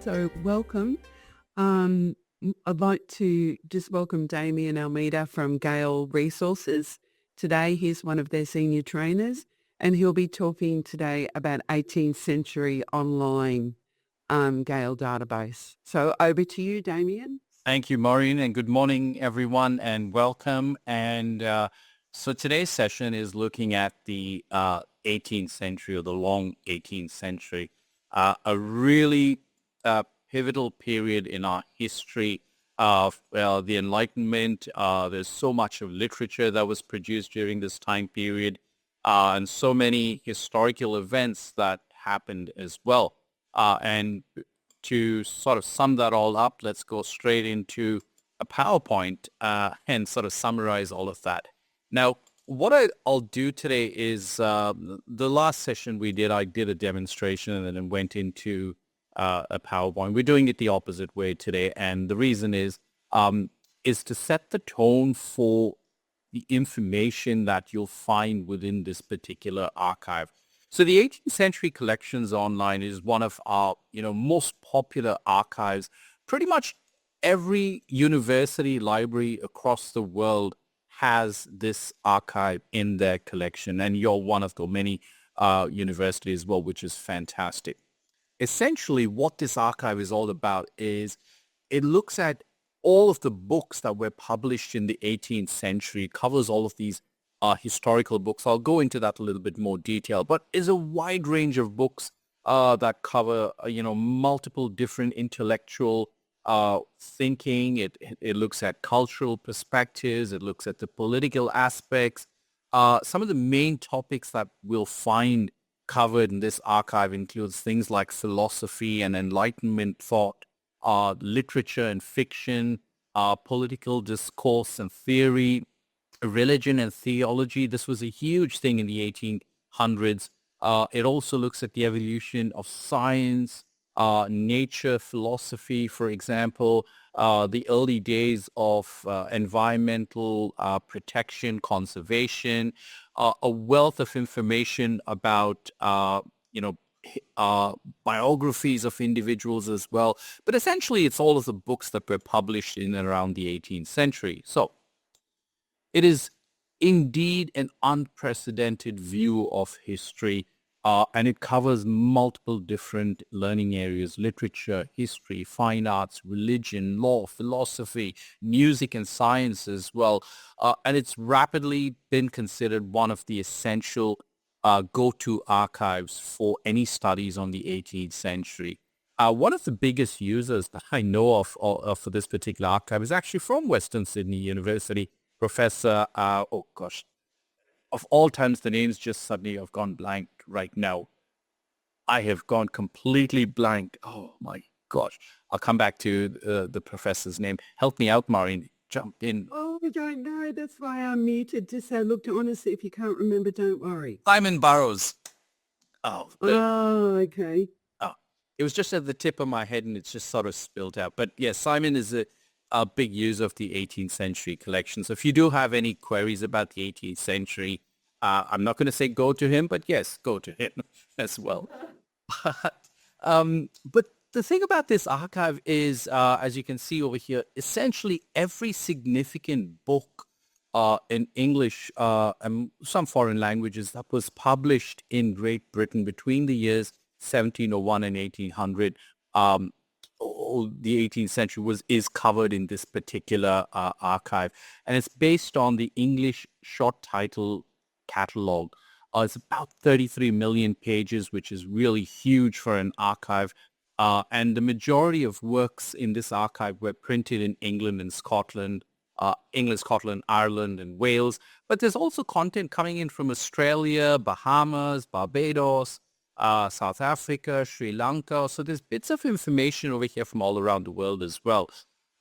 So welcome. I'd like to just welcome Damian Almeida from Gale Resources. Today, he's one of their senior trainers, and he'll be talking today about 18th century online Gale database. So over to you, Damian. Thank you, Maureen, and good morning, everyone, and welcome. So today's session is looking at the 18th century or the long 18th century, a really pivotal period in our history of the Enlightenment. There's so much of literature that was produced during this time period, and so many historical events that happened as well. And to sort of sum that all up, let's go straight into a PowerPoint and sort of summarize all of that. Now, what I'll do today is the last session we did, I did a demonstration and then went into a PowerPoint. We're doing it the opposite way today, and the reason is to set the tone for the information that you'll find within this particular archive. So the 18th century collections online is one of our, most popular archives. Pretty much every university library across the world has this archive in their collection, and you're one of the many universities as well, which is fantastic. Essentially, what this archive is all about is it looks at all of the books that were published in the 18th century, covers all of these historical books. I'll go into that a little bit more detail, but is a wide range of books that cover, multiple different intellectual thinking. It looks at cultural perspectives. It looks at the political aspects. Some of the main topics that we'll find covered in this archive includes things like philosophy and Enlightenment thought, literature and fiction, political discourse and theory, religion and theology. This was a huge thing in the 1800s. It also looks at the evolution of science, nature, philosophy, for example, the early days of environmental protection, conservation, a wealth of information about, biographies of individuals as well. But essentially, it's all of the books that were published in and around the 18th century. So it is indeed an unprecedented view of history, and it covers multiple different learning areas: literature, history, fine arts, religion, law, philosophy, music, and science as well. And it's rapidly been considered one of the essential go-to archives for any studies on the 18th century. One of the biggest users that I know of for this particular archive is actually from Western Sydney University. Professor, of all times, the names just suddenly have gone blank right now. I have gone completely blank. Oh my gosh. I'll come back to the professor's name. Help me out, Maureen. Jump in. Oh, I don't know. That's why I'm muted. Just say, look, honestly, if you can't remember, don't worry. Simon Burrows. Oh, okay. It was just at the tip of my head and it's just sort of spilled out. But yes, Simon is a big user of the 18th century collection. So if you do have any queries about the 18th century, I'm not going to say go to him, but yes, go to him as well. But the thing about this archive is, as you can see over here, essentially every significant book in English and some foreign languages that was published in Great Britain between the years 1701 and 1800, the 18th century is covered in this particular archive, and it's based on the English short title catalog. It's about 33 million pages, which is really huge for an archive. And the majority of works in this archive were printed in England and Scotland, Scotland, Ireland, and Wales. But there's also content coming in from Australia, Bahamas, Barbados, South Africa, Sri Lanka. So there's bits of information over here from all around the world as well.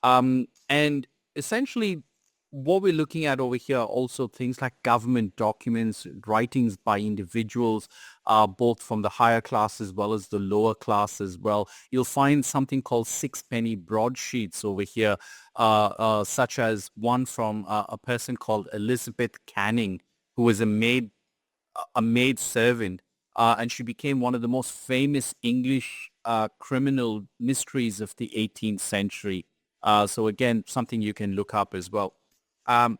And essentially, what we're looking at over here are also things like government documents, writings by individuals, both from the higher class as well as the lower class as well. You'll find something called sixpenny broadsheets over here, such as one from a person called Elizabeth Canning, who was a maid servant and she became one of the most famous English criminal mysteries of the 18th century. So again, something you can look up as well. Um,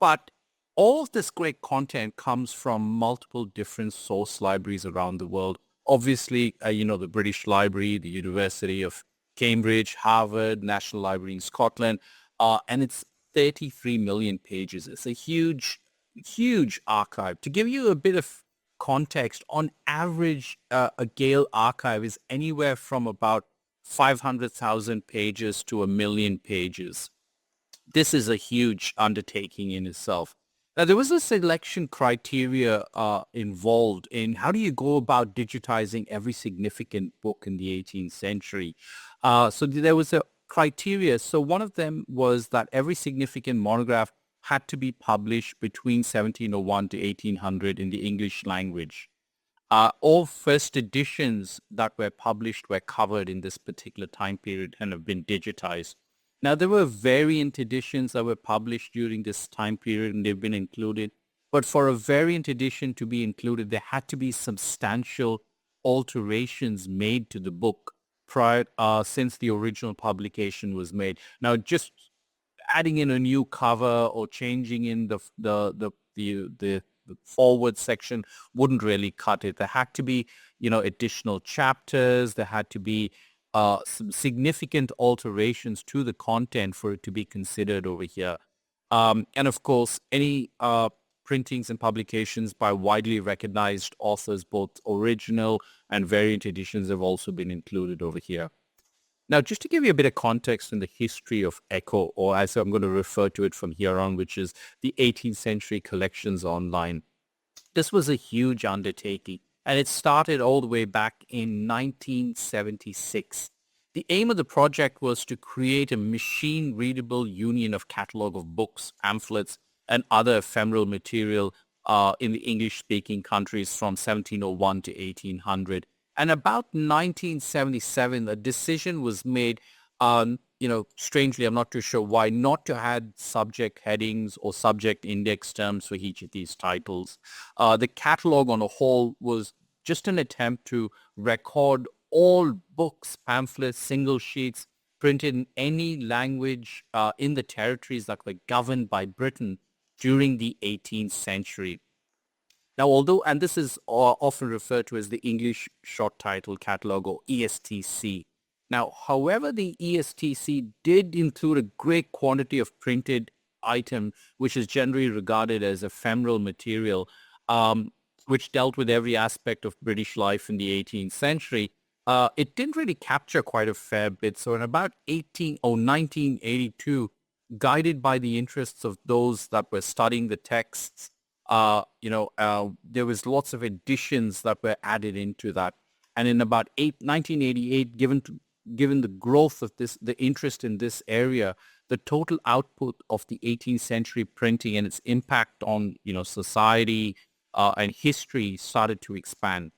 but all of this great content comes from multiple different source libraries around the world. Obviously, the British Library, the University of Cambridge, Harvard, National Library in Scotland, and it's 33 million pages. It's a huge, huge archive. To give you a bit of context, on average, a Gale archive is anywhere from about 500,000 pages to 1 million pages. This is a huge undertaking in itself. Now, there was a selection criteria involved in how do you go about digitizing every significant book in the 18th century. So there was a criteria. So one of them was that every significant monograph had to be published between 1701 to 1800 in the English language. All first editions that were published were covered in this particular time period and have been digitized. Now, there were variant editions that were published during this time period and they've been included. But for a variant edition to be included, there had to be substantial alterations made to the book prior since the original publication was made. Now, just adding in a new cover or changing in the forward section wouldn't really cut it. There had to be, additional chapters. There had to be some significant alterations to the content for it to be considered over here. And of course, any printings and publications by widely recognized authors, both original and variant editions, have also been included over here. Now, just to give you a bit of context in the history of ECCO, or as I'm going to refer to it from here on, which is the 18th century collections online. This was a huge undertaking, and it started all the way back in 1976. The aim of the project was to create a machine-readable union of catalog of books, pamphlets, and other ephemeral material in the English-speaking countries from 1701 to 1800. And about 1977, a decision was made on, strangely, I'm not too sure why, not to add subject headings or subject index terms for each of these titles. The catalog on a whole was just an attempt to record all books, pamphlets, single sheets printed in any language in the territories that were governed by Britain during the 18th century. Now, and this is often referred to as the English Short Title Catalog, or ESTC. Now, however, the ESTC did include a great quantity of printed item, which is generally regarded as ephemeral material, which dealt with every aspect of British life in the 18th century. It didn't really capture quite a fair bit. So in about 1982, guided by the interests of those that were studying the texts, there was lots of additions that were added into that. And in about 1988, given the growth of the interest in this area, the total output of the 18th century printing and its impact on, society and history started to expand.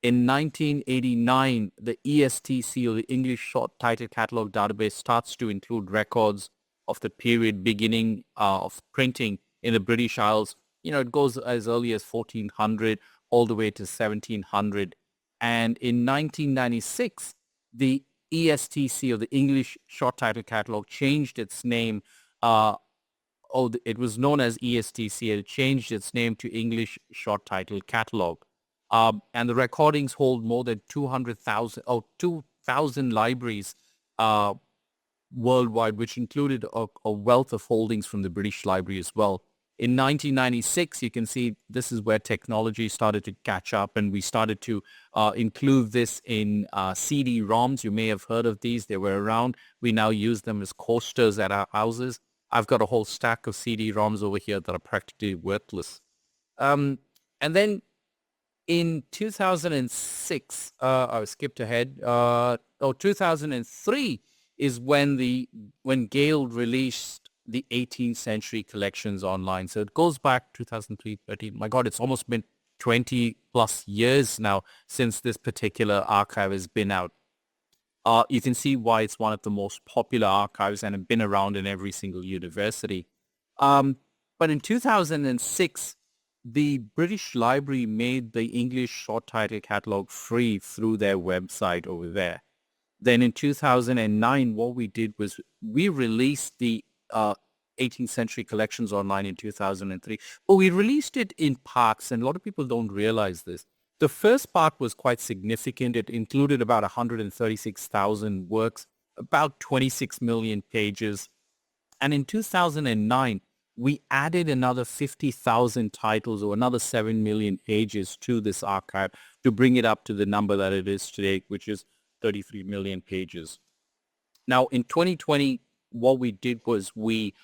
In 1989, the ESTC, or the English Short Title Catalog Database, starts to include records of the period beginning of printing in the British Isles. It goes as early as 1400 all the way to 1700. And in 1996, the ESTC, or the English Short Title Catalog, changed its name. It was known as ESTC. It changed its name to English Short Title Catalog. And the recordings hold more than 2,000 libraries worldwide, which included a wealth of holdings from the British Library as well. In 1996, you can see this is where technology started to catch up, and we started to include this in CD-ROMs. You may have heard of these. They were around. We now use them as coasters at our houses. I've got a whole stack of CD-ROMs over here that are practically worthless. And then in 2006, I skipped ahead. 2003 is when Gale released the 18th century collections online. So it goes back 2003, 13. My God, it's almost been 20 plus years now since this particular archive has been out. You can see why it's one of the most popular archives and have been around in every single university. But in 2006, the British Library made the English short title catalog free through their website over there. Then in 2009, what we did was we released the 18th century collections online in 2003. But we released it in parts, and a lot of people don't realize this. The first part was quite significant. It included about 136,000 works, about 26 million pages. And in 2009, we added another 50,000 titles or another 7 million pages to this archive to bring it up to the number that it is today, which is 33 million pages. Now, in 2020, what we did was we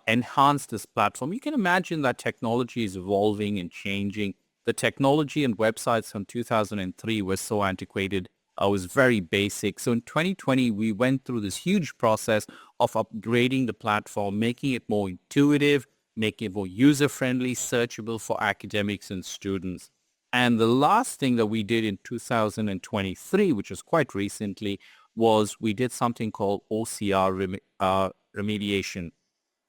enhanced this platform. You can imagine that technology is evolving and changing. The technology and websites from 2003 were so antiquated, was very basic. So in 2020, we went through this huge process of upgrading the platform, making it more intuitive, making it more user-friendly, searchable for academics and students. And the last thing that we did in 2023, which was quite recently, was we did something called OCR remediation.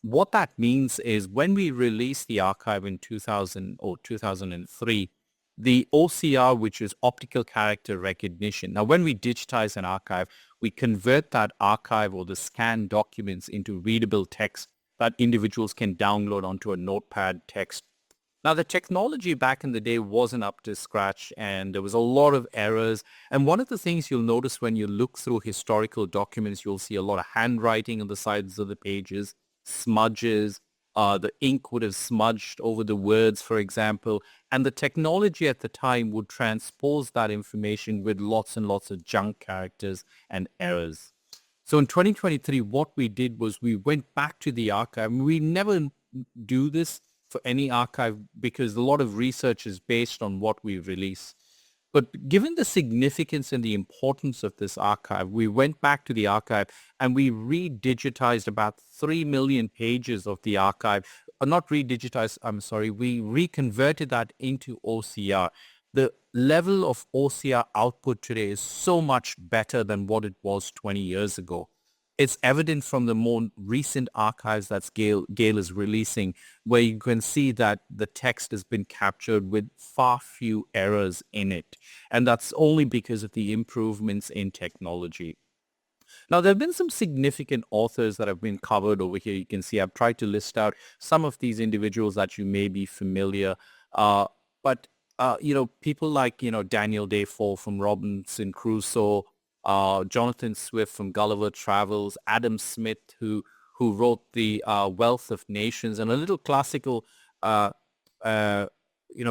What that means is when we released the archive in 2000 or 2003, the OCR, which is optical character recognition. Now, when we digitize an archive, we convert that archive or the scanned documents into readable text that individuals can download onto a notepad text. Now, the technology back in the day wasn't up to scratch, and there was a lot of errors. And one of the things you'll notice when you look through historical documents, you'll see a lot of handwriting on the sides of the pages, smudges, the ink would have smudged over the words, for example, and the technology at the time would transpose that information with lots and lots of junk characters and errors. So in 2023, what we did was we went back to the archive. We never do this for any archive because a lot of research is based on what we release. But given the significance and the importance of this archive, we went back to the archive and we redigitized about 3 million pages of the archive. Not redigitized, I'm sorry, we reconverted that into OCR. The level of OCR output today is so much better than what it was 20 years ago. It's evident from the more recent archives that Gale is releasing, where you can see that the text has been captured with far few errors in it. And that's only because of the improvements in technology. Now, there have been some significant authors that have been covered over here. You can see I've tried to list out some of these individuals that you may be familiar. But people like, Daniel Defoe from Robinson Crusoe, Jonathan Swift from Gulliver Travels, Adam Smith, who wrote the Wealth of Nations, and a little classical uh,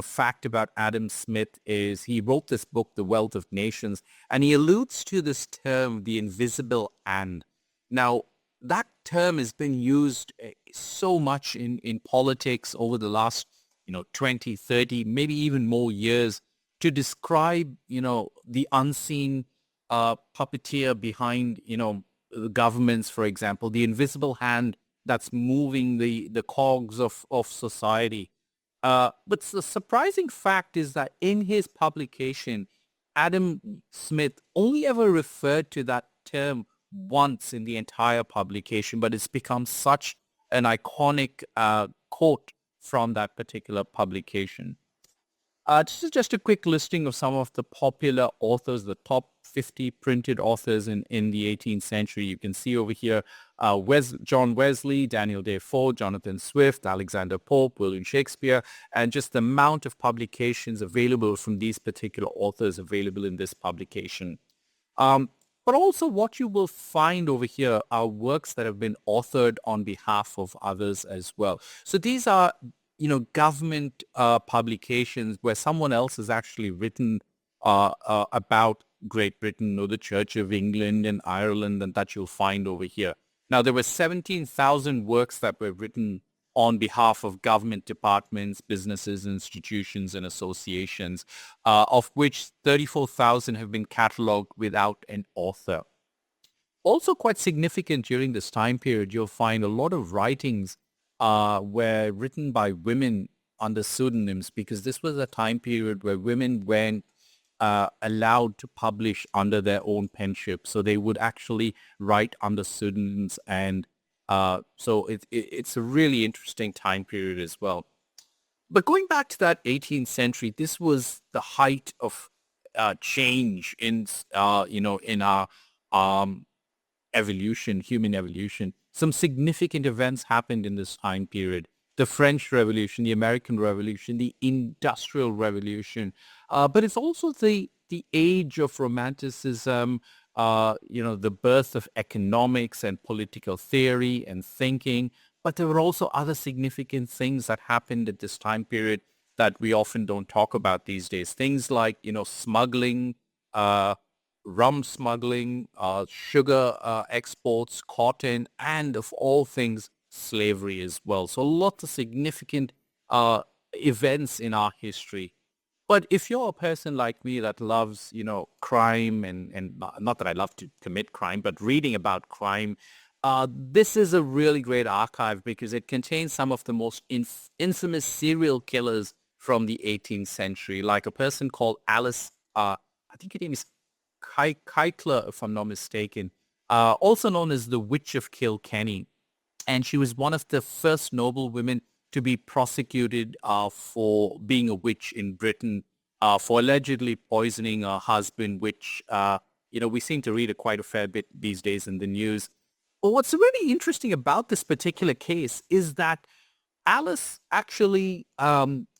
fact about Adam Smith is he wrote this book, The Wealth of Nations, and he alludes to this term, the invisible and. Now, that term has been used so much in politics over the last, 20, 30, maybe even more years to describe, the unseen puppeteer behind, the governments, for example, the invisible hand that's moving the cogs of society. But the surprising fact is that in his publication, Adam Smith only ever referred to that term once in the entire publication, but it's become such an iconic quote from that particular publication. This is just a quick listing of some of the popular authors, the top 50 printed authors in the 18th century. You can see over here John Wesley, Daniel Defoe, Jonathan Swift, Alexander Pope, William Shakespeare, and just the amount of publications available from these particular authors available in this publication. But also what you will find over here are works that have been authored on behalf of others as well. So these are government publications where someone else has actually written about Great Britain or the Church of England and Ireland, and that you'll find over here. Now, there were 17,000 works that were written on behalf of government departments, businesses, institutions, and associations, of which 34,000 have been catalogued without an author. Also quite significant during this time period, you'll find a lot of writings were written by women under pseudonyms because this was a time period where women weren't allowed to publish under their own penship. So they would actually write under pseudonyms, and so it's a really interesting time period as well. But going back to that 18th century, this was the height of change in, in our um, evolution, human evolution. Some significant events happened in this time period. The French Revolution, the American Revolution, the Industrial Revolution. But it's also the age of Romanticism, the birth of economics and political theory and thinking. But there were also other significant things that happened at this time period that we often don't talk about these days. Things like, smuggling, uh, rum smuggling, sugar exports, cotton, and of all things, slavery as well. So lots of significant events in our history. But if you're a person like me that loves, crime and not that I love to commit crime, but reading about crime, this is a really great archive because it contains some of the most infamous serial killers from the 18th century, like a person called Alice, I think her name is Keitler, if I'm not mistaken, also known as the Witch of Kilkenny. And she was one of the first noble women to be prosecuted for being a witch in Britain, for allegedly poisoning her husband, which, we seem to read quite a fair bit these days in the news. But what's really interesting about this particular case is that Alice actually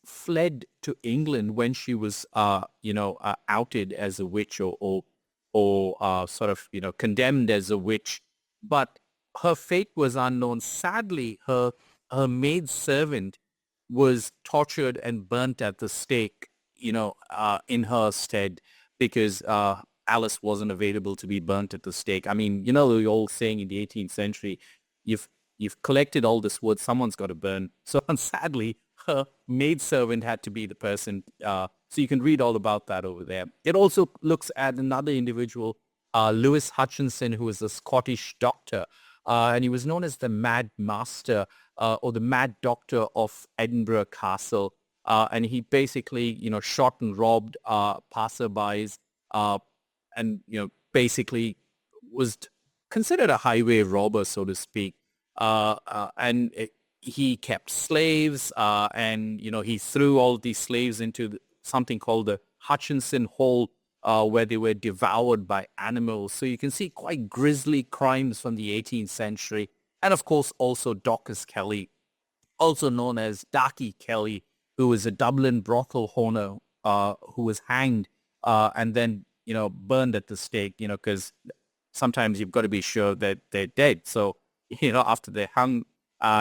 fled to England when she was, outed as a witch or sort of, condemned as a witch. But her fate was unknown. Sadly, her maid servant was tortured and burnt at the stake, in her stead because Alice wasn't available to be burnt at the stake. I mean, the old saying in the 18th century, you've you've collected all this wood, someone's got to burn. So sadly, her maidservant had to be the person. So you can read all about that over there. It also looks at another individual, Lewis Hutchinson, who was a Scottish doctor. And he was known as the Mad Master or the Mad Doctor of Edinburgh Castle. And he basically, shot and robbed passerbys and, basically was considered a highway robber, so to speak. He kept slaves and, he threw all these slaves into something called the Hutchinson Hole, where they were devoured by animals. So you can see quite grisly crimes from the 18th century. And of course, also Dorcas Kelly, also known as Darky Kelly, who was a Dublin brothel owner who was hanged and then, burned at the stake, because sometimes you've got to be sure that they're dead. So, after they hung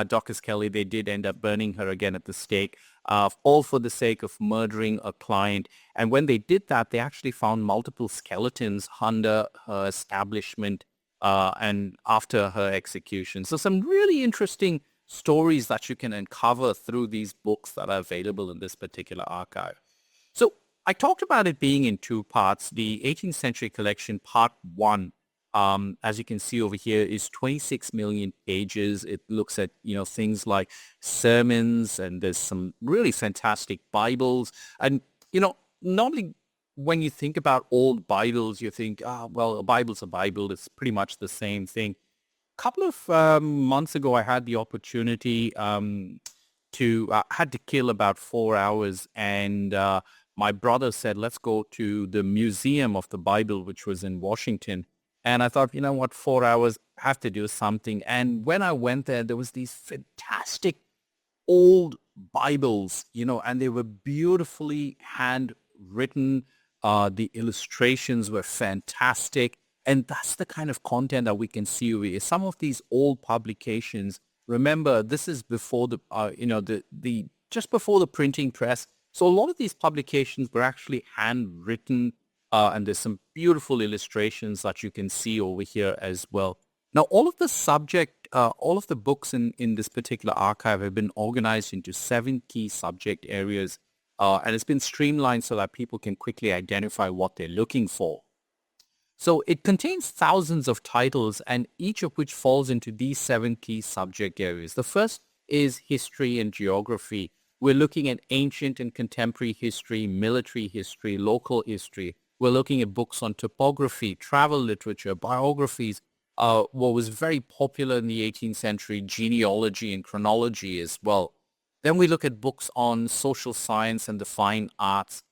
Dorcas Kelly, they did end up burning her again at the stake, all for the sake of murdering a client. And when they did that, they actually found multiple skeletons under her establishment and after her execution. So some really interesting stories that you can uncover through these books that are available in this particular archive. So I talked about it being in two parts. The 18th century collection, part one, as you can see over here, is 26 million pages. It looks at, things like sermons, and there's some really fantastic Bibles. And, normally when you think about old Bibles, you think, well, a Bible's a Bible. It's pretty much the same thing. A couple of months ago, I had the opportunity had to kill about 4 hours, and my brother said, let's go to the Museum of the Bible, which was in Washington. And I thought, 4 hours, I have to do something. And when I went there, there was these fantastic old Bibles, and they were beautifully handwritten. The illustrations were fantastic. And that's the kind of content that we can see over here. Some of these old publications, remember, this is before just before the printing press. So a lot of these publications were actually handwritten, and there's some beautiful illustrations that you can see over here as well. Now, all of the books in this particular archive have been organized into 7 key subject areas, and it's been streamlined so that people can quickly identify what they're looking for. So it contains thousands of titles, and each of which falls into these 7 key subject areas. The first is history and geography. We're looking at ancient and contemporary history, military history, local history. We're looking at books on topography, travel literature, biographies, what was very popular in the 18th century, genealogy and chronology as well. Then we look at books on social science and the fine arts,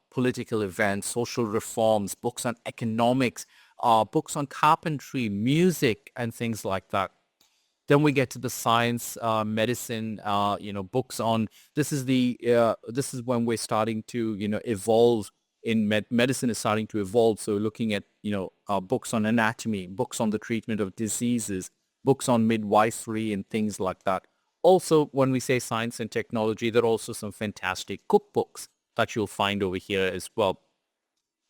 political events, social reforms, books on economics, books on carpentry, music, and things like that. Then we get to the science, medicine, books on, this is when we're starting to, evolve in medicine is starting to evolve. So looking at, books on anatomy, books on the treatment of diseases, books on midwifery and things like that. Also, when we say science and technology, there are also some fantastic cookbooks that you'll find over here as well.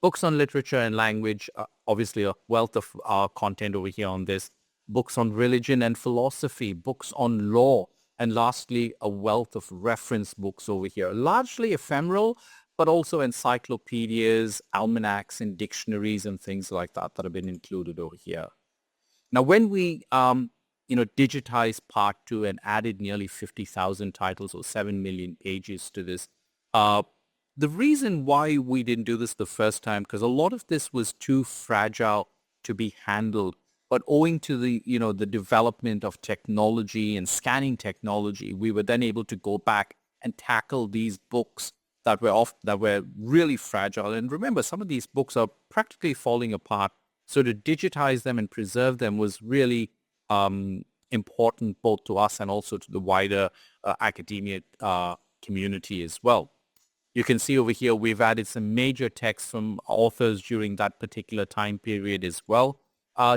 Books on literature and language, obviously a wealth of content over here on this. Books on religion and philosophy, books on law, and lastly, a wealth of reference books over here, largely ephemeral, but also encyclopedias, almanacs, and dictionaries and things like that that have been included over here. Now, when we, digitized part two and added nearly 50,000 titles or 7 million pages to this, the reason why we didn't do this the first time, because a lot of this was too fragile to be handled. But owing to the development of technology and scanning technology, we were then able to go back and tackle these books that were really fragile. And remember, some of these books are practically falling apart. So to digitize them and preserve them was really important both to us and also to the wider academia community as well. You can see over here, we've added some major texts from authors during that particular time period as well.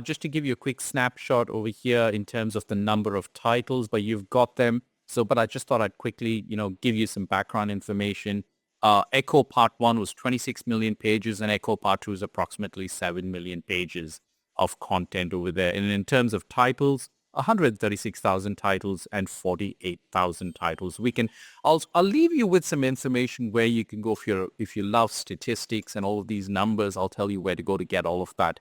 Just to give you a quick snapshot over here in terms of the number of titles, but you've got them. But I just thought I'd quickly, give you some background information. ECCO Part 1 was 26 million pages and ECCO Part 2 is approximately 7 million pages of content over there. And in terms of titles, 136,000 titles and 48,000 titles. I'll leave you with some information where you can go if you love statistics and all of these numbers. I'll tell you where to go to get all of that.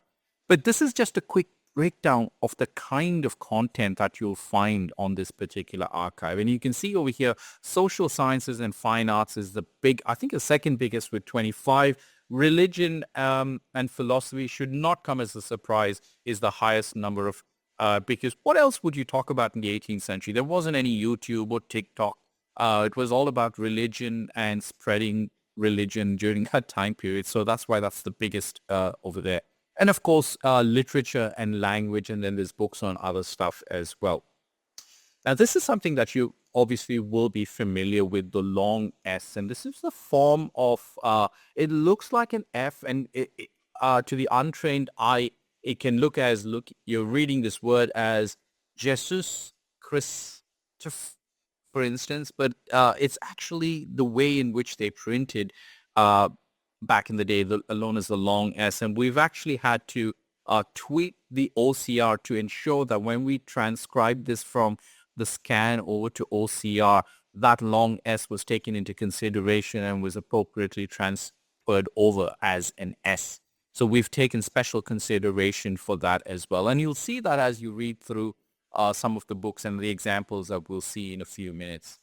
But this is just a quick breakdown of the kind of content that you'll find on this particular archive. And you can see over here, social sciences and fine arts is I think the second biggest with 25. Religion and philosophy should not come as a surprise, is the highest number of because what else would you talk about in the 18th century? There wasn't any YouTube or TikTok. It was all about religion and spreading religion during that time period. So that's why that's the biggest over there. And of course, literature and language, and then there's books on other stuff as well. Now, this is something that you obviously will be familiar with, the long S. And this is the form of, it looks like an F, and to the untrained eye, it can you're reading this word as Jesus Christoph, for instance, but it's actually the way in which they printed back in the day, known as the long S. And we've actually had to tweak the OCR to ensure that when we transcribe this from the scan over to OCR, that long S was taken into consideration and was appropriately transferred over as an S. So we've taken special consideration for that as well. And you'll see that as you read through some of the books and the examples that we'll see in a few minutes.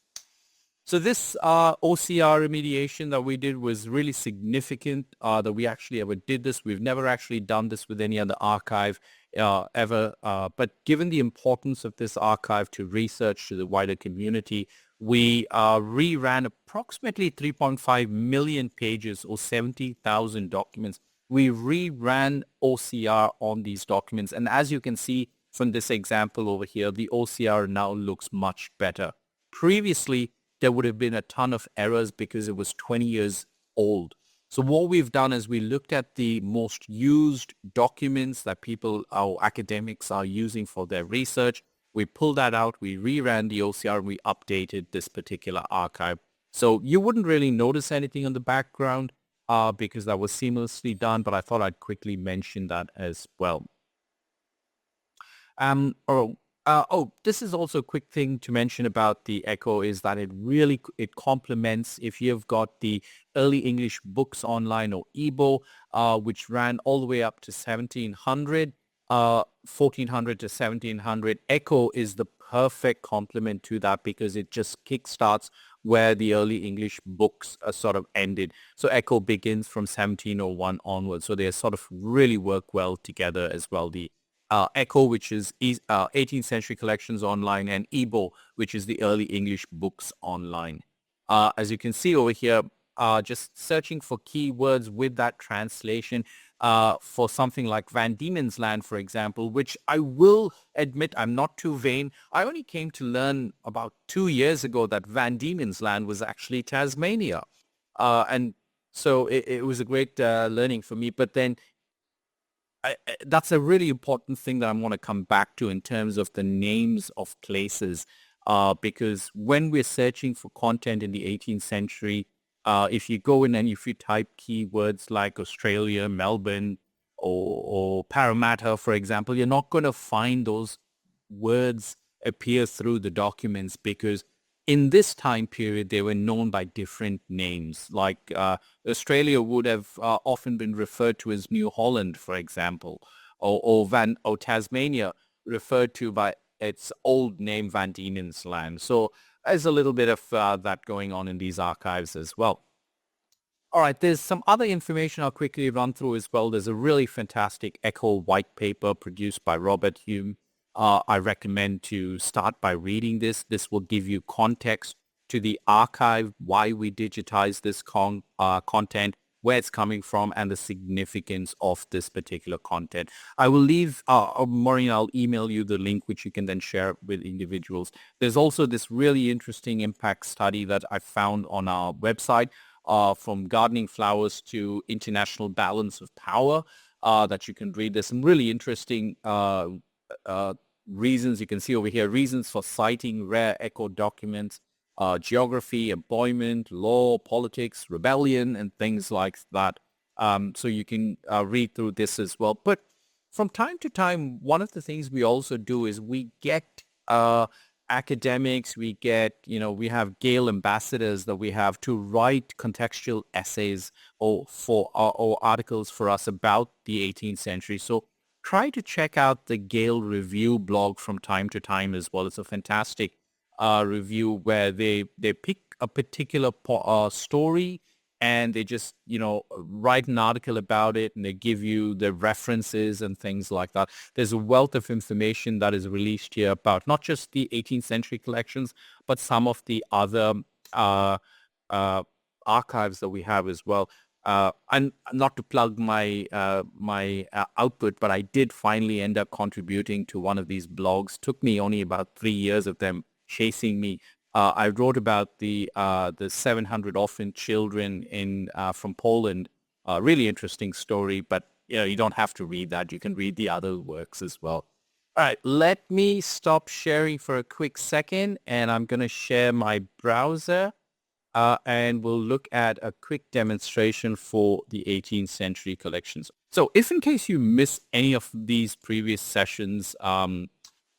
So this OCR remediation that we did was really significant, that we actually ever did this. We've never actually done this with any other archive ever. But given the importance of this archive to research, to the wider community, we reran approximately 3.5 million pages or 70,000 documents. We reran OCR on these documents. And as you can see from this example over here, the OCR now looks much better. Previously, there would have been a ton of errors because it was 20 years old. So what we've done is we looked at the most used documents that our academics are using for their research. We pulled that out, we reran the OCR, and we updated this particular archive. So you wouldn't really notice anything on the background because that was seamlessly done, but I thought I'd quickly mention that as well. This is also a quick thing to mention about the ECCO is that it complements if you've got the early English books online or EBO, which ran all the way up to 1700, 1400 to 1700. ECCO is the perfect complement to that because it just kickstarts where the early English books sort of ended. So ECCO begins from 1701 onwards. So they sort of really work well together as well, the ECCO, which is 18th Century Collections Online, and EBO, which is the Early English Books Online. As you can see over here, just searching for keywords with that translation for something like Van Diemen's Land, for example, which I will admit I'm not too vain. I only came to learn about 2 years ago that Van Diemen's Land was actually Tasmania. And so it was a great learning for me. But then that's a really important thing that I want to come back to in terms of the names of places, because when we're searching for content in the 18th century, if you go in and if you type keywords like Australia, Melbourne, or Parramatta, for example, you're not going to find those words appear through the documents because in this time period, they were known by different names. Like Australia would have often been referred to as New Holland, for example, or Tasmania referred to by its old name, Van Diemen's Land. So there's a little bit of that going on in these archives as well. All right, there's some other information I'll quickly run through as well. There's a really fantastic ECHO white paper produced by Robert Hume. I recommend to start by reading this. This will give you context to the archive, why we digitize this content, where it's coming from, and the significance of this particular content. I will leave, Maureen, I'll email you the link, which you can then share with individuals. There's also this really interesting impact study that I found on our website, from gardening flowers to international balance of power, that you can read. There's some really interesting reasons. You can see over here, reasons for citing rare ECHO documents, geography, employment, law, politics, rebellion, and things like that. So you can read through this as well. But from time to time, one of the things we also do is we get academics, we get, we have Gale ambassadors that we have to write contextual essays or articles for us about the 18th century. So try to check out the Gale Review blog from time to time as well. It's a fantastic review where they pick a particular story and they just, write an article about it and they give you the references and things like that. There's a wealth of information that is released here about not just the 18th century collections, but some of the other archives that we have as well. And not to plug my output, but I did finally end up contributing to one of these blogs. Took me only about 3 years of them chasing me. I wrote about the 700 orphan children from Poland. Really interesting story, but you don't have to read that. You can read the other works as well. All right, let me stop sharing for a quick second, and I'm going to share my browser, and we'll look at a quick demonstration for the 18th century collections. So if in case you miss any of these previous sessions,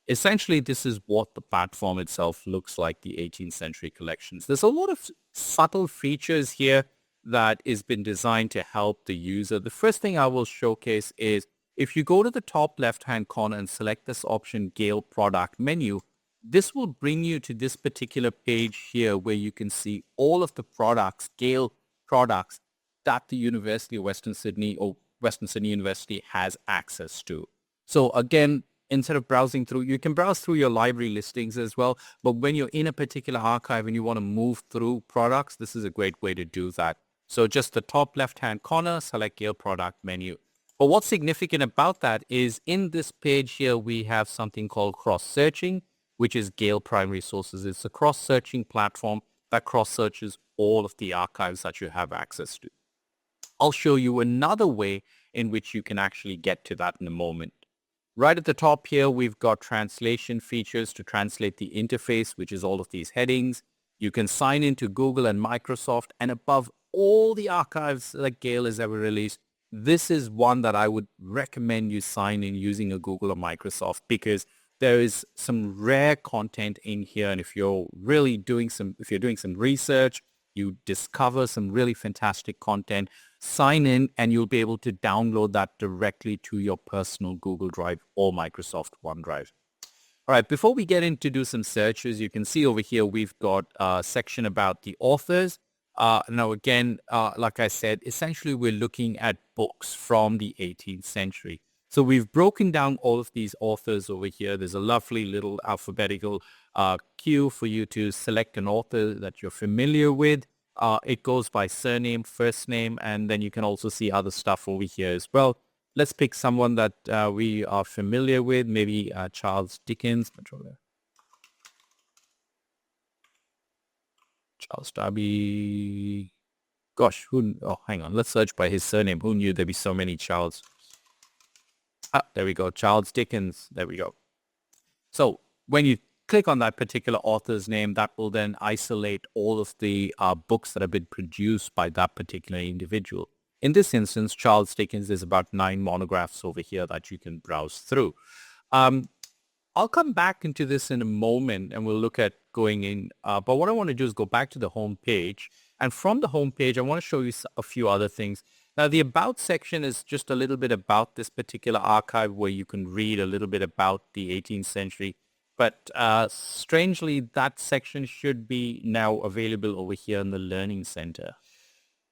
essentially, this is what the platform itself looks like, the 18th century collections. There's a lot of subtle features here that has been designed to help the user. The first thing I will showcase is if you go to the top left-hand corner and select this option, Gale Product Menu, this will bring you to this particular page here where you can see all of the products, Gale products, that the University of Western Sydney or Western Sydney University has access to. So again, instead of browsing through, you can browse through your library listings as well. But when you're in a particular archive and you want to move through products, this is a great way to do that. So just the top left-hand corner, select Gale Product Menu. But what's significant about that is in this page here, we have something called cross-searching, which is Gale Primary Sources. It's a cross-searching platform that cross-searches all of the archives that you have access to. I'll show you another way in which you can actually get to that in a moment. Right at the top here, we've got translation features to translate the interface, which is all of these headings. You can sign into Google and Microsoft, and above all the archives that Gale has ever released, this is one that I would recommend you sign in using a Google or Microsoft because there is some rare content in here. And if you're really doing some research, you discover some really fantastic content, sign in and you'll be able to download that directly to your personal Google Drive or Microsoft OneDrive. All right, before we get into do some searches, you can see over here we've got a section about the authors. Now again, like I said, essentially we're looking at books from the 18th century. So we've broken down all of these authors over here. There's a lovely little alphabetical queue for you to select an author that you're familiar with. It goes by surname, first name, and then you can also see other stuff over here as well. Let's pick someone that we are familiar with, maybe Charles Dickens. Charles Darby. Gosh, hang on. Let's search by his surname. Who knew there'd be so many Charles? There we go. Charles Dickens. There we go. So when you click on that particular author's name, that will then isolate all of the books that have been produced by that particular individual. In this instance, Charles Dickens is about 9 monographs over here that you can browse through. I'll come back into this in a moment and we'll look at going in. But what I want to do is go back to the home page. And from the home page, I want to show you a few other things. Now, the About section is just a little bit about this particular archive where you can read a little bit about the 18th century. But strangely, that section should be now available over here in the Learning Center.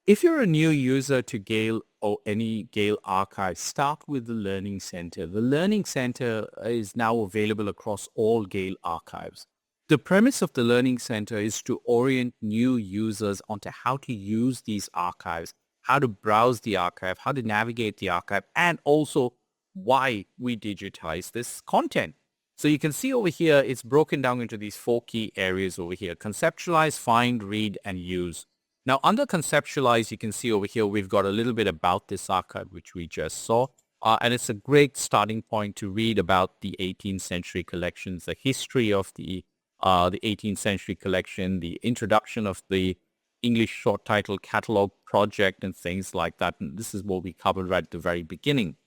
If you're a new user to Gale or any Gale archive, start with the Learning Center. The Learning Center is now available across all Gale archives. The premise of the Learning Center is to orient new users onto how to use these archives, how to browse the archive, how to navigate the archive, and also why we digitize this content. So you can see over here, it's broken down into these 4 key areas over here: conceptualize, find, read, and use. Now, under conceptualize, you can see over here, we've got a little bit about this archive, which we just saw. And it's a great starting point to read about the 18th century collections, the history of the 18th century collection, the introduction of the English short title catalog project and things like that. And this is what we covered right at the very beginning.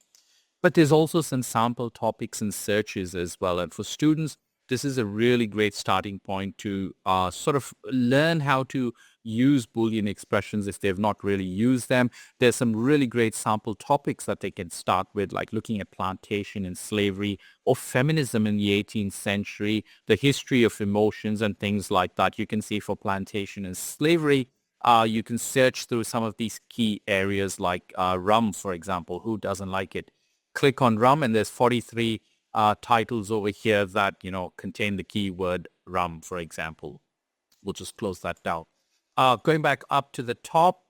But there's also some sample topics and searches as well. And for students, this is a really great starting point to sort of learn how to use Boolean expressions if they've not really used them. There's some really great sample topics that they can start with, like looking at plantation and slavery or feminism in the 18th century, the history of emotions and things like that. You can see for plantation and slavery, you can search through some of these key areas like rum, for example. Who doesn't like it? Click on rum and there's 43 titles over here that, contain the keyword rum, for example. We'll just close that down. Going back up to the top,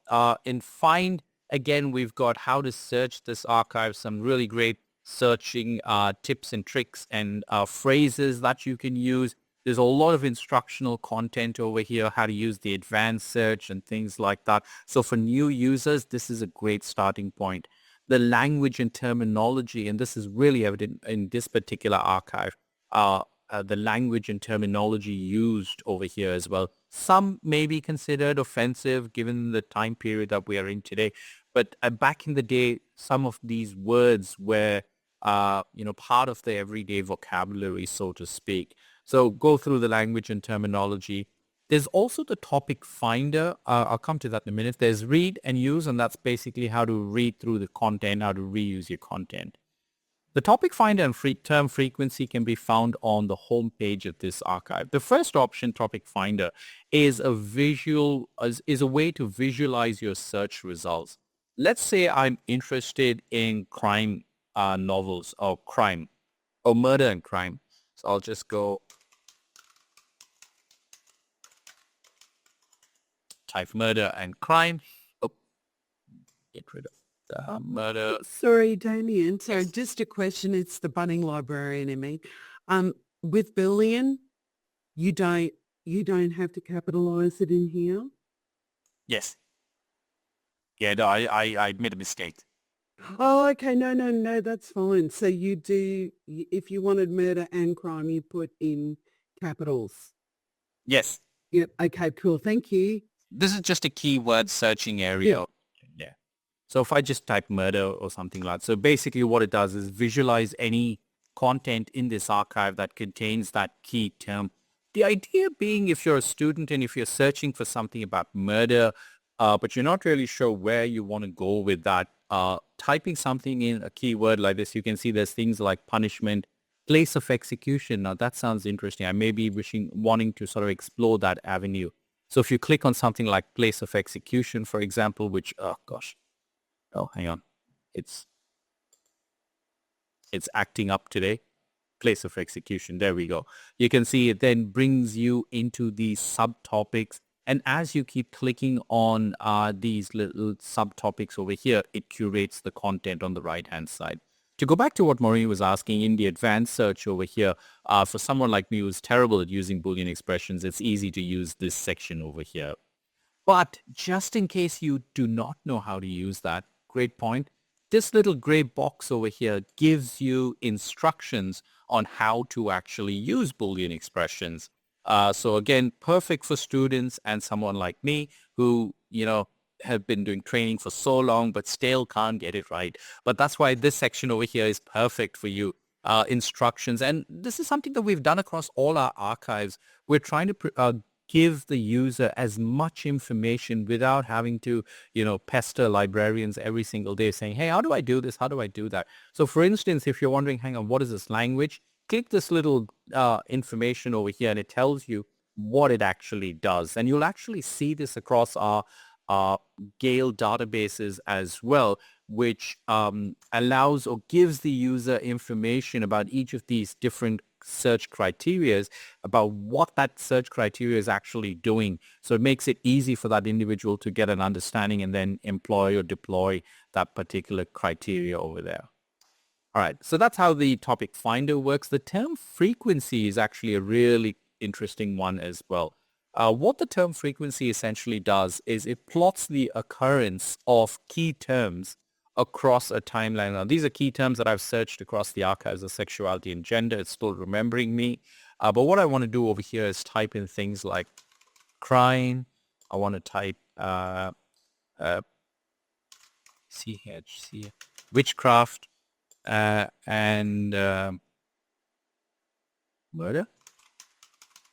in Find, again, we've got how to search this archive, some really great searching tips and tricks and phrases that you can use. There's a lot of instructional content over here, how to use the advanced search and things like that. So for new users, this is a great starting point. The language and terminology, and this is really evident in this particular archive, the language and terminology used over here as well. Some may be considered offensive given the time period that we are in today. But back in the day, some of these words were, part of the everyday vocabulary, so to speak. So go through the language and terminology. There's also the topic finder. I'll come to that in a minute. There's read and use, and that's basically how to read through the content, how to reuse your content. The topic finder and term frequency can be found on the home page of this archive. The first option, topic finder, is a way to visualize your search results. Let's say I'm interested in crime novels or crime or murder and crime. So I'll just go type murder and crime. Get rid of the murder. Sorry, Damian. So just a question. It's the budding librarian in me. With Boolean, you don't have to capitalize it in here. Yes. Yeah, no, I made a mistake. Oh, okay. No, that's fine. So you do, if you wanted murder and crime, you put in capitals. Yes. Yep. Okay, cool. Thank you. This is just a keyword searching area. Yeah. So if I just type murder or something like that, so basically what it does is visualize any content in this archive that contains that key term. The idea being, if you're a student and if you're searching for something about murder, but you're not really sure where you want to go with that, typing something in a keyword like this, you can see there's things like punishment, place of execution. Now that sounds interesting. I may be wanting to sort of explore that avenue. So if you click on something like place of execution, for example, which, hang on. It's acting up today. Place of execution. There we go. You can see it then brings you into these subtopics. And as you keep clicking on these little subtopics over here, it curates the content on the right-hand side. To go back to what Maureen was asking, in the advanced search over here, for someone like me who's terrible at using Boolean expressions, it's easy to use this section over here. But just in case you do not know how to use that, great point, this little gray box over here gives you instructions on how to actually use Boolean expressions. So again, perfect for students and someone like me who, have been doing training for so long but still can't get it right. But that's why this section over here is perfect for you. Instructions. And this is something that we've done across all our archives. We're trying to give the user as much information without having to, pester librarians every single day saying, hey, how do I do this? How do I do that? So for instance, if you're wondering, hang on, what is this language? Click this little information over here and it tells you what it actually does. And you'll actually see this across our Gale databases as well, which allows or gives the user information about each of these different search criteria, about what that search criteria is actually doing. So it makes it easy for that individual to get an understanding and then employ or deploy that particular criteria over there. All right, so that's how the topic finder works. The term frequency is actually a really interesting one as well. What the term frequency essentially does is it plots the occurrence of key terms across a timeline. Now, these are key terms that I've searched across the archives of sexuality and gender. It's still remembering me. But what I want to do over here is type in things like crime. I want to type witchcraft and murder.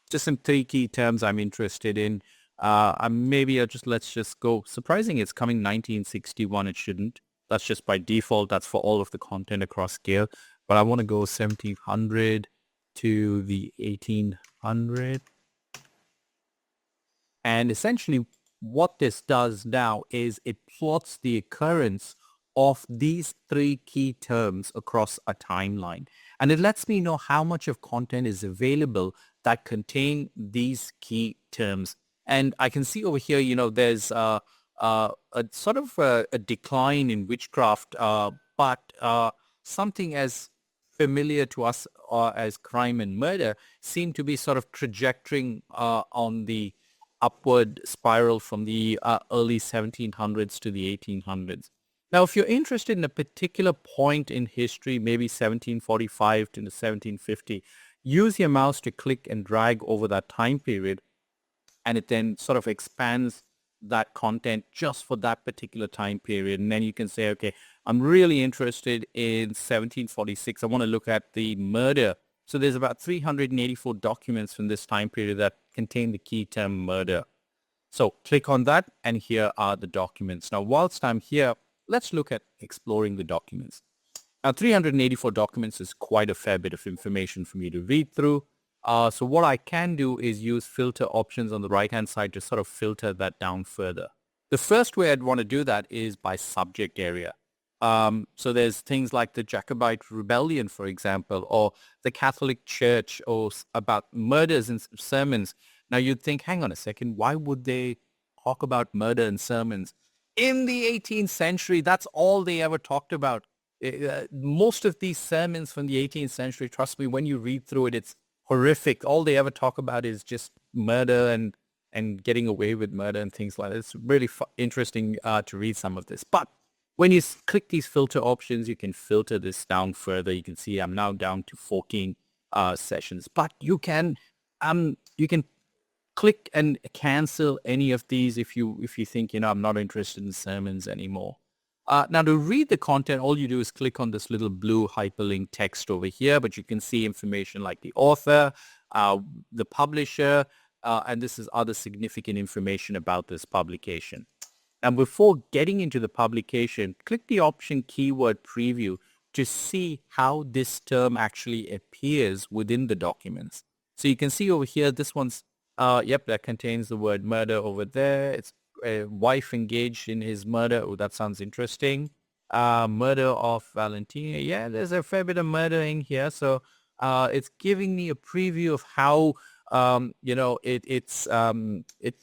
Just some 3 key terms I'm interested in. Let's just go. Surprising, it's coming 1961. It shouldn't. That's just by default. That's for all of the content across Gale. But I want to go 1700 to the 1800. And essentially what this does now is it plots the occurrence of these 3 key terms across a timeline. And it lets me know how much of content is available that contain these key terms. And I can see over here, there's a sort of a decline in witchcraft, but something as familiar to us as crime and murder seem to be sort of trajectorying on the upward spiral from the early 1700s to the 1800s. Now, if you're interested in a particular point in history, maybe 1745 to 1750, use your mouse to click and drag over that time period, and it then sort of expands that content just for that particular time period. And then you can say, okay, I'm really interested in 1746. I want to look at the murder. So there's about 384 documents from this time period that contain the key term murder. So click on that, and here are the documents. Now, whilst I'm here, let's look at exploring the documents. Now, 384 documents is quite a fair bit of information for me to read through. So what I can do is use filter options on the right-hand side to sort of filter that down further. The first way I'd want to do that is by subject area. So there's things like the Jacobite Rebellion, for example, or the Catholic Church, or about murders and sermons. Now you'd think, hang on a second, why would they talk about murder and sermons? In the 18th century, that's all they ever talked about. Most of these sermons from the 18th century, trust me, when you read through it, it's horrific. All they ever talk about is just murder and getting away with murder and things like that. It's really interesting to read some of this. But when you click these filter options, you can filter this down further. You can see I'm now down to 14 sessions. But you can click and cancel any of these if you think, I'm not interested in sermons anymore. Now, to read the content, all you do is click on this little blue hyperlink text over here, but you can see information like the author, the publisher, and this is other significant information about this publication. And before getting into the publication, click the option keyword preview to see how this term actually appears within the documents. So you can see over here, this one's, that contains the word murder over there. It's a wife engaged in his murder. Oh, that sounds interesting. Murder of Valentina. Yeah, there's a fair bit of murdering here. So it's giving me a preview of how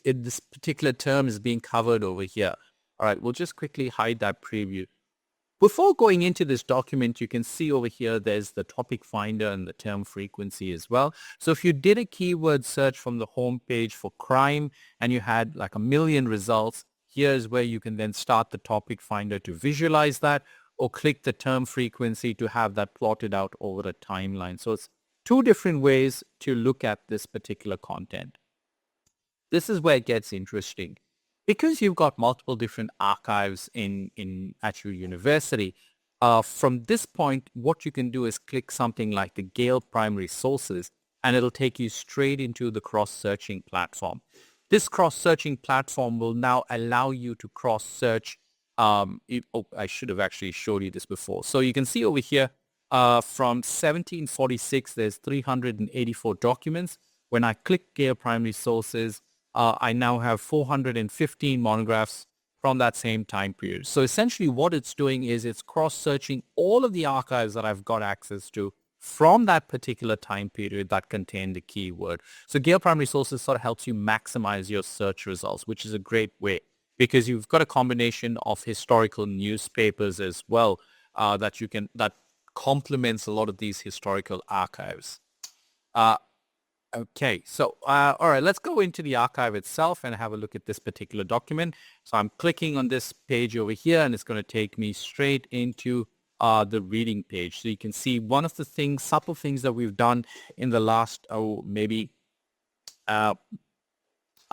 this particular term is being covered over here. All right, we'll just quickly hide that preview. Before going into this document, you can see over here, there's the topic finder and the term frequency as well. So if you did a keyword search from the home page for crime and you had like a million results, here's where you can then start the topic finder to visualize that, or click the term frequency to have that plotted out over a timeline. So it's two different ways to look at this particular content. This is where it gets interesting. Because you've got multiple different archives at your university, from this point, what you can do is click something like the Gale primary sources, and it'll take you straight into the cross-searching platform. This cross-searching platform will now allow you to cross-search. I should have actually showed you this before. So you can see over here, from 1746, there's 384 documents. When I click Gale primary sources, I now have 415 monographs from that same time period. So essentially what it's doing is it's cross-searching all of the archives that I've got access to from that particular time period that contain the keyword. So Gale Primary Sources sort of helps you maximize your search results, which is a great way because you've got a combination of historical newspapers as well that complements a lot of these historical archives. Okay, so all right, let's go into the archive itself and have a look at this particular document. So I'm clicking on this page over here, and it's going to take me straight into the reading page. So you can see one of the subtle things that we've done in the last, maybe, I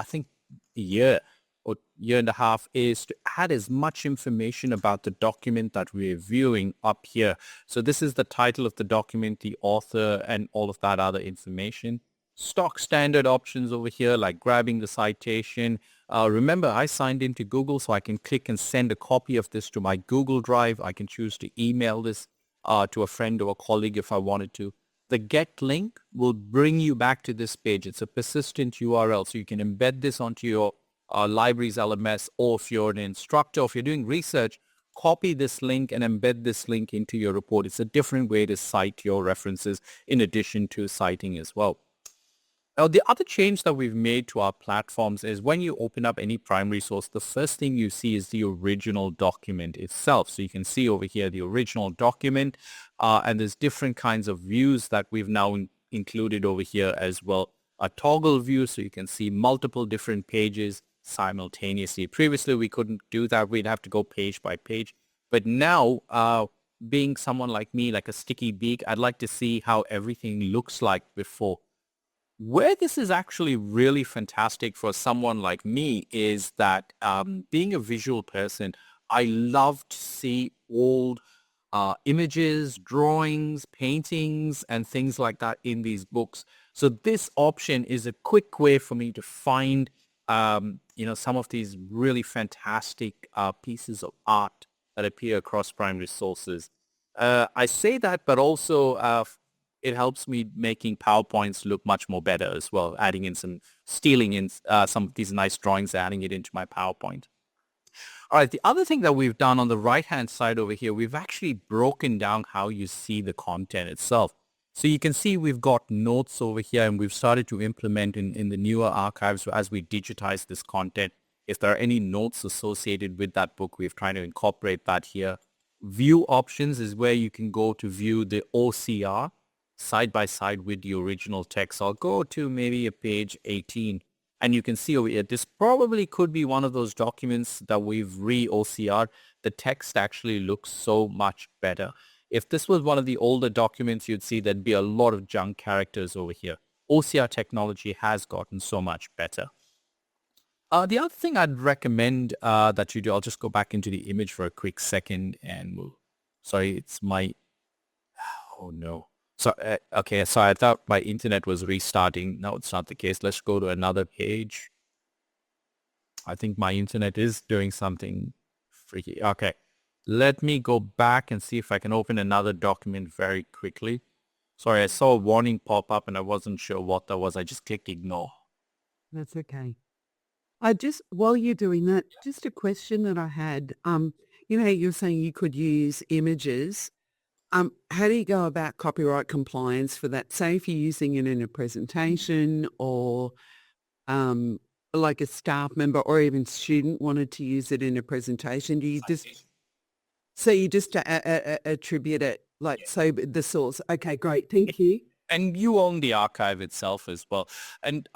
think a year or year and a half is to add as much information about the document that we're viewing up here. So this is the title of the document, the author, and all of that other information. Stock standard options over here, like grabbing the citation. Remember, I signed into Google, so I can click and send a copy of this to my Google Drive. I can choose to email this to a friend or a colleague if I wanted to. The get link will bring you back to this page. It's a persistent URL, so you can embed this onto your library's LMS, or if you're an instructor, if you're doing research, copy this link and embed this link into your report. It's a different way to cite your references in addition to citing as well. Now, the other change that we've made to our platforms is when you open up any primary source, the first thing you see is the original document itself. So you can see over here the original document, and there's different kinds of views that we've now included over here as well. A toggle view, so you can see multiple different pages simultaneously. Previously, we couldn't do that. We'd have to go page by page. But now, being someone like me, like a sticky beak, I'd like to see how everything looks like before. Where this is actually really fantastic for someone like me is that being a visual person, I love to see old images, drawings, paintings, and things like that in these books. So this option is a quick way for me to find, some of these really fantastic pieces of art that appear across primary sources. I say that, but also it helps me making PowerPoints look much more better as well, stealing in some of these nice drawings, adding it into my PowerPoint. All right, the other thing that we've done on the right-hand side over here, we've actually broken down how you see the content itself. So you can see we've got notes over here, and we've started to implement in the newer archives as we digitize this content. If there are any notes associated with that book, we've tried to incorporate that here. View options is where you can go to view the OCR side by side with the original text. I'll go to maybe a page 18, and you can see over here, this probably could be one of those documents that we've re-OCR. The text actually looks so much better. If this was one of the older documents, you'd see there'd be a lot of junk characters over here. OCR technology has gotten so much better. The other thing I'd recommend that you do, I'll just go back into the image for a quick second, and sorry, it's my, oh no. So, okay, so I thought my internet was restarting. No, it's not the case. Let's go to another page. I think my internet is doing something freaky. Okay, let me go back and see if I can open another document very quickly. Sorry, I saw a warning pop up and I wasn't sure what that was. I just clicked ignore. That's okay. While you're doing that, just a question that I had. you know, you're saying you could use images. How do you go about copyright compliance for that? Say if you're using it in a presentation or um, like a staff member or even student wanted to use it in a presentation, do you just, so you just attribute it like, so the source. Okay, great. Thank you. And you own the archive itself as well. And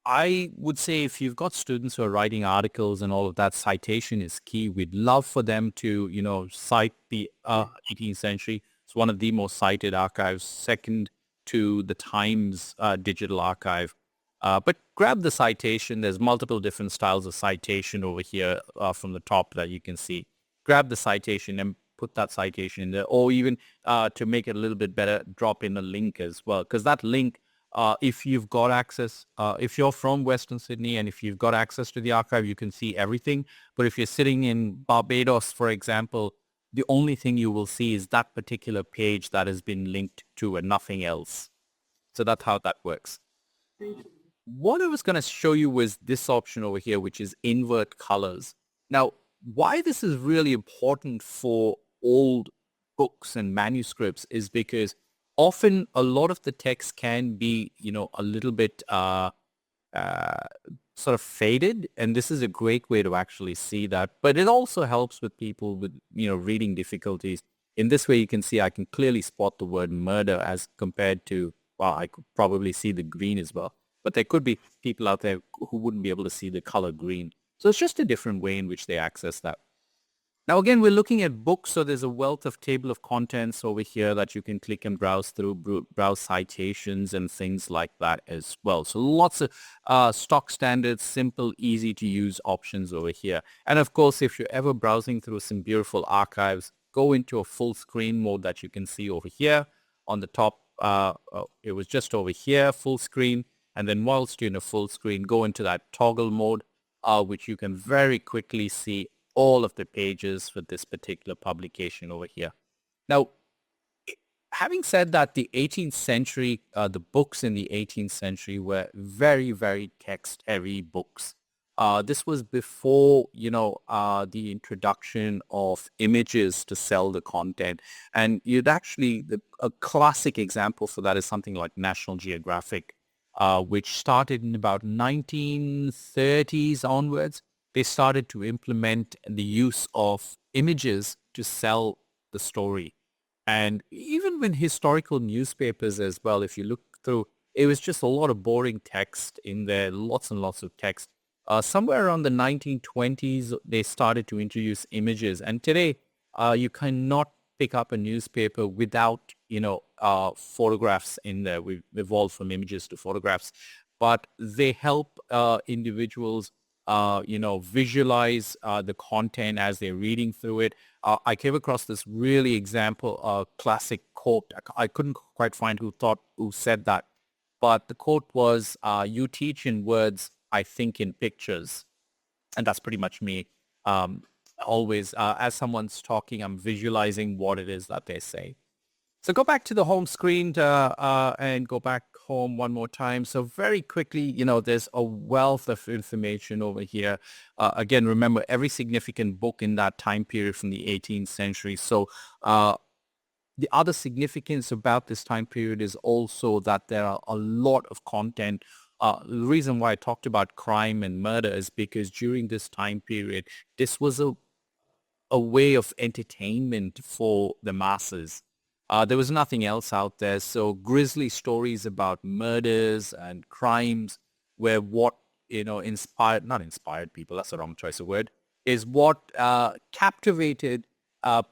I would say if you've got students who are writing articles and all of that, citation is key. We'd love for them to, cite the 18th century. It's one of the most cited archives, second to the Times digital archive. But grab the citation. There's multiple different styles of citation over here from the top that you can see. Grab the citation and put that citation in there, or even to make it a little bit better, drop in a link as well. Because that link, if you've got access, if you're from Western Sydney and if you've got access to the archive, you can see everything. But if you're sitting in Barbados, for example, the only thing you will see is that particular page that has been linked to and nothing else. So that's how that works. What I was going to show you was this option over here, which is invert colors. Now, why this is really important for old books and manuscripts is because often a lot of the text can be, a little bit sort of faded, and this is a great way to actually see that. But it also helps with people with, reading difficulties. In this way, you can see I can clearly spot the word murder as compared to, well, I could probably see the green as well. But there could be people out there who wouldn't be able to see the color green. So it's just a different way in which they access that. Now, again, we're looking at books, so there's a wealth of table of contents over here that you can click and browse through, browse citations and things like that as well. So lots of stock standard, simple, easy to use options over here. And of course, if you're ever browsing through some beautiful archives, go into a full screen mode that you can see over here on the top. It was just over here, full screen. And then whilst you're in a full screen, go into that toggle mode, which you can very quickly see all of the pages for this particular publication over here. Now, having said that, the 18th century, the books in the 18th century were very, very text-heavy books. This was before, the introduction of images to sell the content. And you'd actually, a classic example for that is something like National Geographic, which started in about 1930s onwards. They started to implement the use of images to sell the story. And even with historical newspapers as well, if you look through, it was just a lot of boring text in there, lots and lots of text. Somewhere around the 1920s, they started to introduce images. And today, you cannot pick up a newspaper without, photographs in there. We've evolved from images to photographs. But they help individuals visualize the content as they're reading through it. I came across this really classic quote. I couldn't quite find who said that, but the quote was, "You teach in words, I think in pictures," and that's pretty much me. Always, as someone's talking, I'm visualizing what it is that they say. So go back to the home screen and go back home one more time. So very quickly, there's a wealth of information over here. Again, remember every significant book in that time period from the 18th century. So the other significance about this time period is also that there are a lot of content. The reason why I talked about crime and murder is because during this time period, this was a way of entertainment for the masses. There was nothing else out there. So grisly stories about murders and crimes were what, not inspired people, that's the wrong choice of word, is what captivated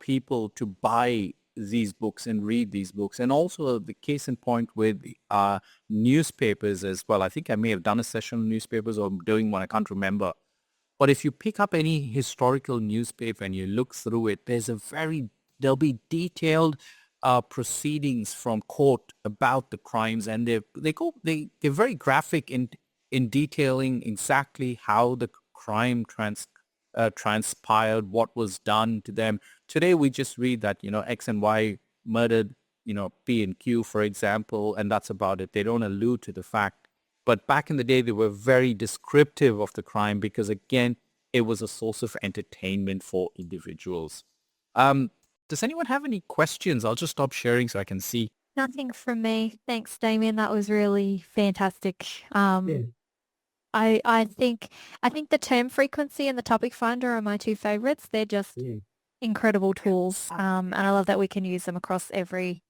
people to buy these books and read these books. And also the case in point with newspapers as well. I think I may have done a session on newspapers or I'm doing one, I can't remember. But if you pick up any historical newspaper and you look through it, there'll be detailed proceedings from court about the crimes, and they're very graphic in detailing exactly how the crime transpired, what was done to them. Today we just read that X and Y murdered P and Q, for example, and that's about it. They don't allude to the fact. But back in the day, they were very descriptive of the crime because, again, it was a source of entertainment for individuals. Um, does anyone have any questions? I'll just stop sharing so I can see. Nothing from me. Thanks, Damien. That was really fantastic. Yeah. I think the term frequency and the topic finder are my two favorites. They're just Yeah. incredible tools. And I love that we can use them across every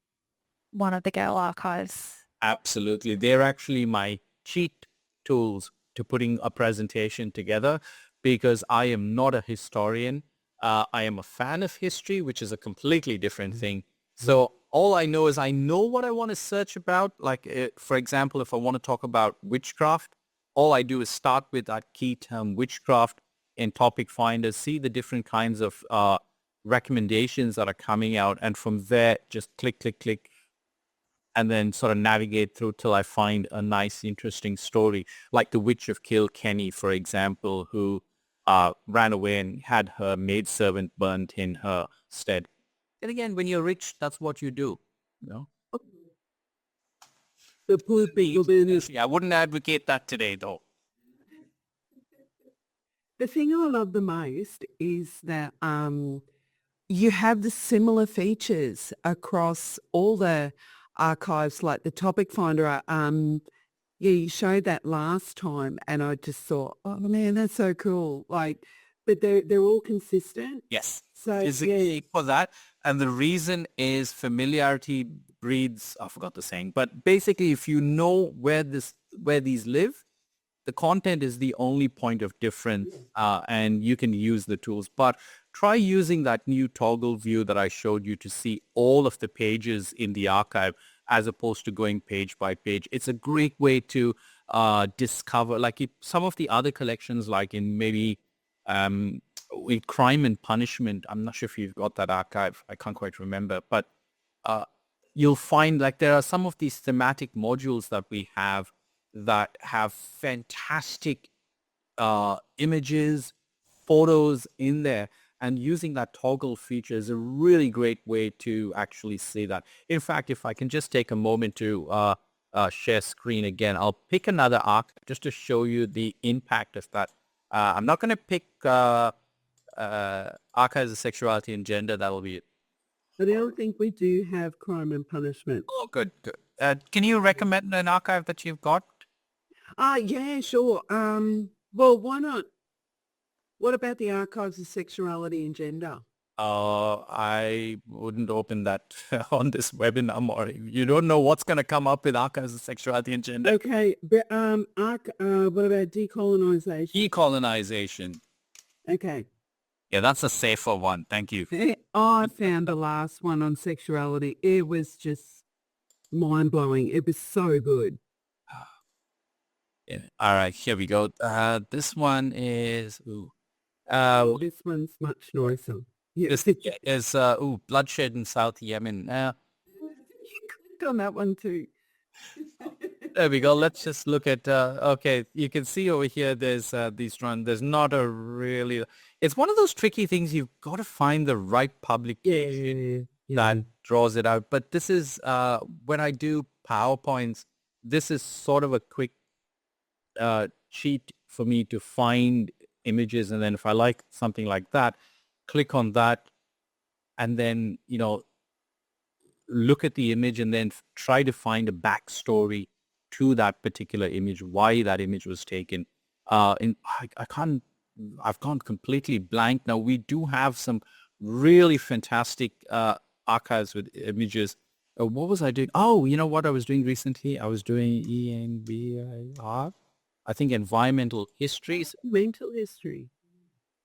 one of the Gale archives. Absolutely. They're actually my cheat tools to putting a presentation together because I am not a historian. I am a fan of history, which is a completely different thing. So all I know is I know what I want to search about. Like, for example, if I want to talk about witchcraft, all I do is start with that key term witchcraft in topic finder, see the different kinds of recommendations that are coming out. And from there, just click, click, click, and then sort of navigate through till I find a nice, interesting story, like the Witch of Kilkenny, for example, who ran away and had her maidservant burnt in her stead. And again, when you're rich, that's what you do. You know? The poor people is Yeah, I wouldn't advocate that today, though. the thing I love the most is that you have the similar features across all the archives, like the topic finder. Yeah, you showed that last time, and I just thought, oh man, that's so cool. Like, but they're all consistent. Yes, So is the yeah, key for that. And the reason is familiarity breeds, I forgot the saying, but basically if you know where these live, the content is the only point of difference, and you can use the tools. But try using that new toggle view that I showed you to see all of the pages in the archive as opposed to going page by page. It's a great way to discover, like some of the other collections, like in maybe with Crime and Punishment. I'm not sure if you've got that archive. I can't quite remember, but uh, you'll find like there are some of these thematic modules that we have that have fantastic images, photos in there. And using that toggle feature is a really great way to actually see that. In fact, if I can just take a moment to share screen again, I'll pick another arc just to show you the impact of that. I'm not going to pick archives of sexuality and gender. That'll be it. but I don't think we do have Crime and Punishment. Oh, good, good. Can you recommend an archive that you've got? Yeah, sure. Well, why not? What about the archives of sexuality and gender? I wouldn't open that on this webinar, Maury. You don't know what's going to come up with archives of sexuality and gender. Okay, but what about decolonization? Decolonization. Okay. Yeah, that's a safer one. Thank you. I found the last one on sexuality. It was just mind-blowing. It was so good. Yeah. All right, here we go. This one is This one's much nicer. Yeah. this is bloodshed in South Yemen. You clicked on that one too. There we go. Let's just look at, okay, you can see over here there's these run. There's not a really, it's one of those tricky things. You've got to find the right publication that draws it out. But this is, when I do PowerPoints, this is sort of a quick cheat for me to find images. And then if I like something like that, click on that and then, look at the image and then try to find a backstory to that particular image, why that image was taken. I've gone completely blank. Now we do have some really fantastic archives with images. What was I doing? Oh, you know what I was doing recently? I was doing ENVIR, I think environmental histories. Mental history.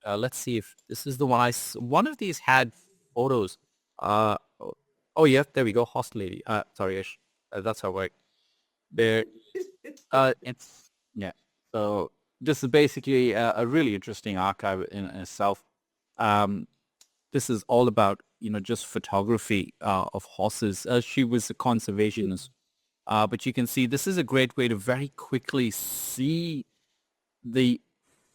Let's see if this is the one one of these had photos. Oh yeah, there we go. Hostility. Sorry, Ish. That's how it worked. There. It's yeah. So this is basically a really interesting archive in itself. This is all about just photography of horses. She was a conservationist, but you can see this is a great way to very quickly see the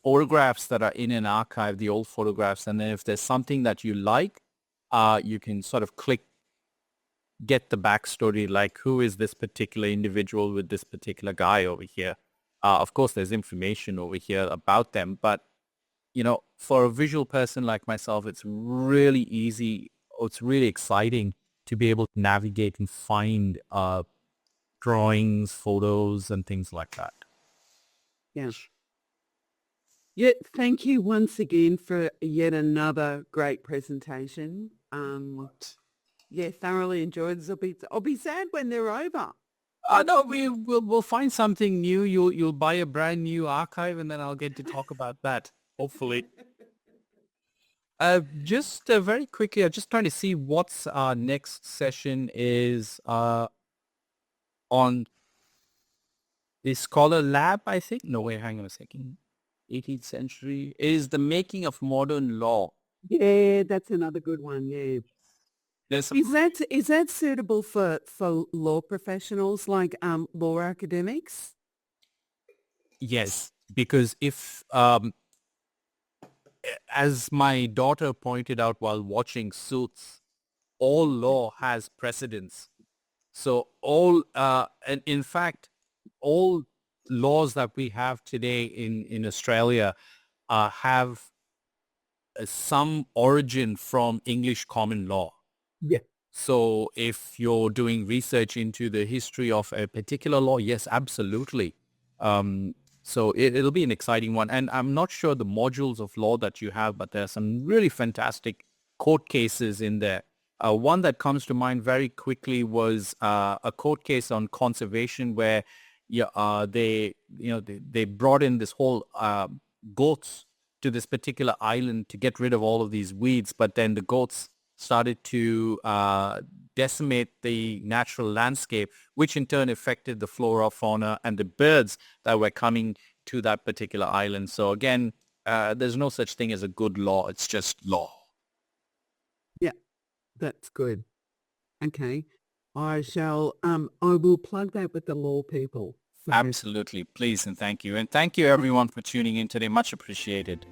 photographs that are in an archive, the old photographs, and then if there's something that you like, you can sort of get the backstory, like who is this particular individual with this particular guy over here. Of course, there's information over here about them, but for a visual person like myself, it's really easy. It's really exciting to be able to navigate and find drawings, photos, and things like that. Yeah. Yeah, thank you once again for yet another great presentation. Yeah, thoroughly enjoyed this. I'll be sad when they're over. No, we'll find something new. You'll buy a brand new archive, and then I'll get to talk about that. Hopefully. Just very quickly, I'm just trying to see what's our next session is on the Scholar Lab, I think. No, wait, hang on a second. 18th century is the making of modern law. Yeah, that's another good one. Yeah. There's some, Is that suitable for law professionals like law academics? yes, because if as my daughter pointed out while watching Suits, all law has precedence. So and in fact, all laws that we have today in Australia have some origin from English common law. Yeah. So if you're doing research into the history of a particular law, yes, absolutely. So it'll be an exciting one. And I'm not sure the modules of law that you have, but there are some really fantastic court cases in there. One that comes to mind very quickly was a court case on conservation where they brought in this whole goats to this particular island to get rid of all of these weeds, but then the goats started to decimate the natural landscape, which in turn affected the flora, fauna, and the birds that were coming to that particular island. So again, there's no such thing as a good law. It's just law. Yeah, that's good. Okay. I will plug that with the law people. So Absolutely. Please and thank you. And thank you everyone for tuning in today. Much appreciated.